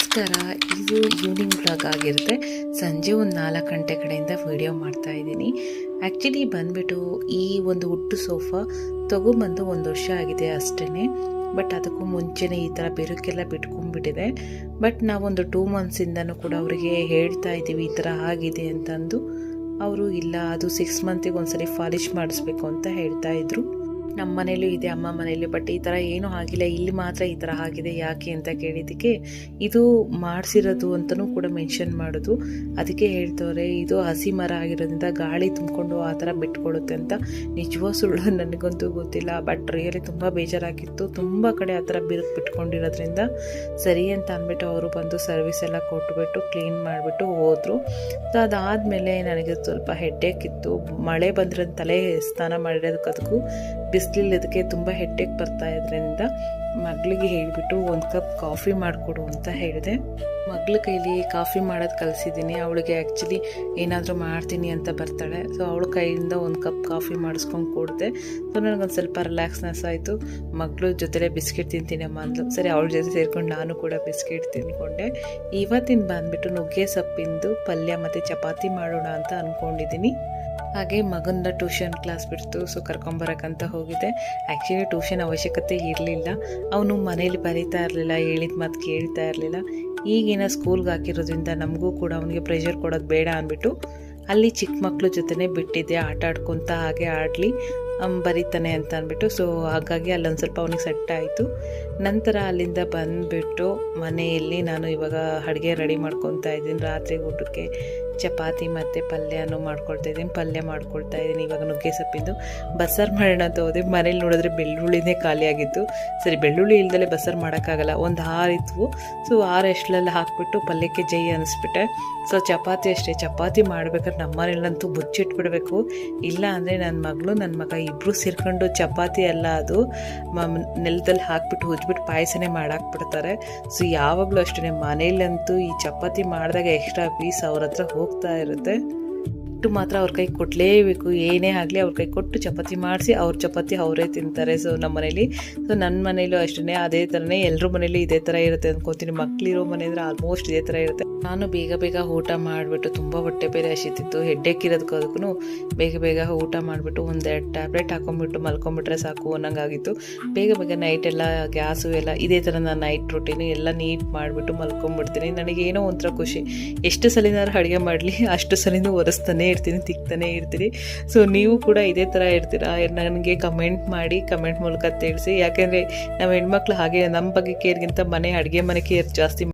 ನಮಸ್ಕಾರ. ಇದು evening vlog ಆಗಿರುತ್ತೆ. ಸಂಜೆ ಒಂದು 4 ಗಂಟೆ ಕಡೆಯಿಂದ ವಿಡಿಯೋ ಮಾಡ್ತಾ ಇದ್ದೀನಿ. ಆ್ಯಕ್ಚುಲಿ ಬಂದುಬಿಟ್ಟು ಈ ಒಂದು ವುಡ್ ಸೋಫಾ ತೊಗೊಂಬಂದು 1 ವರ್ಷ ಆಗಿದೆ ಅಷ್ಟೇ. ಬಟ್ ಅದಕ್ಕೂ ಮುಂಚೆನೇ ಈ ಥರ ಬಿರುಕೆಲ್ಲ ಬಿಟ್ಕೊಂಡ್ಬಿಟ್ಟಿದೆ. ಬಟ್ ನಾವೊಂದು 2 ಮಂತ್ಸಿಂದನೂ ಕೂಡ ಅವರಿಗೆ ಹೇಳ್ತಾ ಇದ್ದೀವಿ ಈ ಥರ ಆಗಿದೆ ಅಂತಂದು. ಅವರು ಇಲ್ಲ, ಅದು 6 ಮಂತಿಗೆ ಒಂದ್ಸರಿ ಪಾಲಿಷ್ ಮಾಡಿಸ್ಬೇಕು ಅಂತ ಹೇಳ್ತಾ ಇದ್ರು. ನಮ್ಮ ಮನೇಲೂ ಇದೆ, ಅಮ್ಮ ಮನೇಲಿ. ಬಟ್ ಈ ಥರ ಏನೂ ಆಗಿಲ್ಲ, ಇಲ್ಲಿ ಮಾತ್ರ ಈ ಥರ ಆಗಿದೆ, ಯಾಕೆ ಅಂತ ಕೇಳಿದ್ದಕ್ಕೆ ಇದು ಮಾಡಿಸಿರೋದು ಅಂತಲೂ ಕೂಡ ಮೆನ್ಷನ್ ಮಾಡೋದು. ಅದಕ್ಕೆ ಹೇಳ್ತವ್ರೆ ಇದು ಹಸಿ ಮರ ಆಗಿರೋದ್ರಿಂದ ಗಾಳಿ ತುಂಬಿಕೊಂಡು ಆ ಥರ ಬಿಟ್ಕೊಡುತ್ತೆ ಅಂತ. ನಿಜವೋ ಸುಳ್ಳು ನನಗಂತೂ ಗೊತ್ತಿಲ್ಲ. ಬಟ್ ರಿಯಲಿ ತುಂಬ ಬೇಜಾರಾಗಿತ್ತು. ತುಂಬ ಕಡೆ ಆ ಥರ ಬಿರುಕು ಬಿಟ್ಕೊಂಡಿರೋದ್ರಿಂದ ಸರಿ ಅಂತ ಅಂದ್ಬಿಟ್ಟು ಅವರು ಬಂದು ಸರ್ವಿಸ್ ಎಲ್ಲ ಕೊಟ್ಬಿಟ್ಟು ಕ್ಲೀನ್ ಮಾಡಿಬಿಟ್ಟು ಹೋದರು. ಸೊ ಅದಾದಮೇಲೆ ನನಗೆ ಸ್ವಲ್ಪ ಹೆಡ್ಡೇಕ್ ಇತ್ತು. ಮಳೆ ಬಂದ್ರೆ ತಲೆ ಸ್ನಾನ ಮಾಡಿರೋದಕ್ಕೆ ಅದಕ್ಕೂ ಬಿಸಿಲಿದ್ದಕ್ಕೆ ತುಂಬ ಹೆಡ್ಡೇಕ್ ಬರ್ತಾ ಇದ್ರಿಂದ ಮಗಳಿಗೆ ಹೇಳಿಬಿಟ್ಟು 1 ಕಪ್ ಕಾಫಿ ಮಾಡಿಕೊಡು ಅಂತ ಹೇಳಿದೆ. ಮಗಳ ಕೈಲಿ ಕಾಫಿ ಮಾಡೋದು ಕಲಿಸಿದ್ದೀನಿ. ಅವಳಿಗೆ ಆ್ಯಕ್ಚುಲಿ ಏನಾದರೂ ಮಾಡ್ತೀನಿ ಅಂತ ಬರ್ತಾಳೆ. ಸೊ ಅವಳ ಕೈಯಿಂದ 1 ಕಪ್ ಕಾಫಿ ಮಾಡಿಸ್ಕೊಂಡು ಕೊಡಿದೆ. ಸೊ ನನಗೊಂದು ಸ್ವಲ್ಪ ರಿಲ್ಯಾಕ್ಸ್ನೆಸ್ ಆಯಿತು. ಮಗಳು ಜೊತೆಲೇ ಬಿಸ್ಕೆಟ್ ತಿಂತೀನಿ ಅಮ್ಮ ಅಂದ್ಲು. ಸರಿ, ಅವಳ ಜೊತೆ ಸೇರ್ಕೊಂಡು ನಾನು ಕೂಡ ಬಿಸ್ಕೆಟ್ ತಿಂದ್ಕೊಂಡೆ. ಇವತ್ತಿನ ಬಂದುಬಿಟ್ಟು ನುಗ್ಗೆ ಸೊಪ್ಪಿಂದು ಪಲ್ಯ ಮತ್ತು ಚಪಾತಿ ಮಾಡೋಣ ಅಂತ ಅಂದ್ಕೊಂಡಿದ್ದೀನಿ. ಹಾಗೆ ಮಗನ ಟ್ಯೂಷನ್ ಕ್ಲಾಸ್ ಬಿಡ್ತು. ಸೊ ಕರ್ಕೊಂಬರಕ್ಕಂತ ಹೋಗಿದೆ. ಆ್ಯಕ್ಚುಲಿ ಟ್ಯೂಷನ್ ಅವಶ್ಯಕತೆ ಇರಲಿಲ್ಲ. ಅವನು ಮನೇಲಿ ಬರೀತಾ ಇರಲಿಲ್ಲ, ಹೇಳಿದ ಮಾತು ಕೇಳ್ತಾ ಇರಲಿಲ್ಲ. ಈಗಿನ ಸ್ಕೂಲ್ಗೆ ಹಾಕಿರೋದ್ರಿಂದ ನಮಗೂ ಕೂಡ ಅವನಿಗೆ ಪ್ರೆಷರ್ ಕೊಡೋದು ಬೇಡ ಅಂದ್ಬಿಟ್ಟು ಅಲ್ಲಿ ಚಿಕ್ಕ ಮಕ್ಳ ಜೊತೆನೇ ಬಿಟ್ಟಿದ್ದೆ. ಆಟ ಆಡ್ಕೊತ ಹಾಗೆ ಆಡಲಿ, ಬರೀತಾನೆ ಅಂತ ಅಂದ್ಬಿಟ್ಟು. ಸೊ ಹಾಗಾಗಿ ಅಲ್ಲೊಂದು ಸ್ವಲ್ಪ ಅವನಿಗೆ ಸೆಟ್ ಆಯಿತು. ನಂತರ ಅಲ್ಲಿಂದ ಬಂದುಬಿಟ್ಟು ಮನೆಯಲ್ಲಿ ನಾನು ಇವಾಗ ಅಡುಗೆ ರೆಡಿ ಮಾಡ್ಕೊತಾ ಇದ್ದೀನಿ. ರಾತ್ರಿ ಊಟಕ್ಕೆ ಚಪಾತಿ ಮತ್ತು ಪಲ್ಯನೂ ಮಾಡ್ಕೊಳ್ತಾಯಿದ್ದೀನಿ. ಪಲ್ಯ ಮಾಡ್ಕೊಳ್ತಾ ಇದ್ದೀನಿ ಇವಾಗ ನುಗ್ಗೆ ಸೊಪ್ಪಿಂದು. ಬಸ್ಸಾರು ಮಾಡೋಣ ಅಂತ ಹೋದೆ. ಮನೇಲಿ ನೋಡಿದ್ರೆ ಬೆಳ್ಳುಳ್ಳಿನೇ ಖಾಲಿಯಾಗಿತ್ತು. ಸರಿ, ಬೆಳ್ಳುಳ್ಳಿ ಇಲ್ದಲೇ ಬಸ್ಸಾರು ಮಾಡೋಕ್ಕಾಗಲ್ಲ. ಒಂದು 6 ಇದ್ವು. ಸೊ 6 ಎಷ್ಟಲೆಲ್ಲ ಹಾಕ್ಬಿಟ್ಟು ಪಲ್ಯಕ್ಕೆ ಜೈ ಅನ್ನಿಸ್ಬಿಟ್ಟೆ. ಸೊ ಚಪಾತಿ ಅಷ್ಟೇ. ಚಪಾತಿ ಮಾಡ್ಬೇಕಾದ್ರೆ ನಮ್ಮ ಮನೇಲಂತೂ ಬುಚ್ಚಿಟ್ಬಿಡ್ಬೇಕು. ಇಲ್ಲ ಅಂದರೆ ನನ್ನ ಮಗಳು ನನ್ನ ಮಗ ಇಬ್ಬರು ಸೇರ್ಕೊಂಡು ಚಪಾತಿ ಎಲ್ಲ ಅದು ನೆಲದಲ್ಲಿ ಹಾಕ್ಬಿಟ್ಟು ಉಜ್ಬಿಟ್ಟು ಪಾಯಸನೇ ಮಾಡಾಕ್ಬಿಡ್ತಾರೆ. ಸೊ ಯಾವಾಗಲೂ ಅಷ್ಟೇ ಮನೇಲಂತೂ ಈ ಚಪಾತಿ ಮಾಡಿದಾಗ ಎಕ್ಸ್ಟ್ರಾ ಪೀಸ್ ಅವ್ರ ಹತ್ರ ಹೋಗ್ತಾ ಇರುತ್ತೆ. ಇಟ್ಟು ಮಾತ್ರ ಅವ್ರ ಕೈ ಕೊಡಲೇಬೇಕು. ಏನೇ ಆಗಲಿ ಅವ್ರ ಕೈ ಕೊಟ್ಟು ಚಪಾತಿ ಮಾಡಿಸಿ ಅವ್ರ ಚಪಾತಿ ಅವರೇ ತಿಂತಾರೆ. ಸೊ ನಮ್ಮ ಮನೇಲಿ, ಸೊ ನನ್ನ ಮನೇಲೂ ಅಷ್ಟೇ ಅದೇ ಥರನೇ. ಎಲ್ಲರ ಮನೇಲಿ ಇದೇ ಥರ ಇರುತ್ತೆ ಅಂದ್ಕೊತೀನಿ. ಮಕ್ಕಳಿರೋ ಮನೆ ಅಂದರೆ ಆಲ್ಮೋಸ್ಟ್ ಇದೇ ಥರ ಇರುತ್ತೆ. ನಾನು ಬೇಗ ಊಟ ಮಾಡಿಬಿಟ್ಟು ತುಂಬ ಹೊಟ್ಟೆ ಬೇರೆ ಹಸಿತಿತ್ತು. ಹೆಡ್ಡೇಕ್ ಇರೋದಕ್ಕೂ ಬೇಗ ಊಟ ಮಾಡಿಬಿಟ್ಟು 1-2 ಟ್ಯಾಬ್ಲೆಟ್ ಹಾಕೊಂಡ್ಬಿಟ್ಟು ಮಲ್ಕೊಂಡ್ಬಿಟ್ರೆ ಸಾಕು ಅನ್ನೋಂಗಾಗಿತ್ತು. ಬೇಗ ನೈಟೆಲ್ಲ ಗ್ಯಾಸು ಎಲ್ಲ ಇದೇ ಥರ ನಾನು ನೈಟ್ ರೊಟೀನು ಎಲ್ಲ ನೀಟ್ ಮಾಡಿಬಿಟ್ಟು ಮಲ್ಕೊಂಡ್ಬಿಡ್ತೀನಿ. ನನಗೇನೋ ಒಂಥರ ಖುಷಿ. ಎಷ್ಟು ಸಲಿನಾರು ಅಡುಗೆ ಮಾಡಲಿ ಅಷ್ಟು ಸಲಿನೂ ಒರೆಸ್ತಾನೆ ಇರ್ತೀನಿ, ತಿಕ್ತಾನೆ ಇರ್ತೀನಿ. ಸೊ ನೀವು ಕೂಡ ಇದೇ ಥರ ಇರ್ತೀರಾ? ನನಗೆ ಕಮೆಂಟ್ ಮಾಡಿ, ಕಮೆಂಟ್ ಮೂಲಕ ತಿಳಿಸಿ. ಯಾಕೆಂದರೆ ನಾವು ಹೆಣ್ಮಕ್ಳು ಹಾಗೆ ನಮ್ಮ ಬಗ್ಗೆ ಕೇರ್ಗಿಂತ ಅಡುಗೆ ಮನೆ ಕೇರ್ ಜಾಸ್ತಿ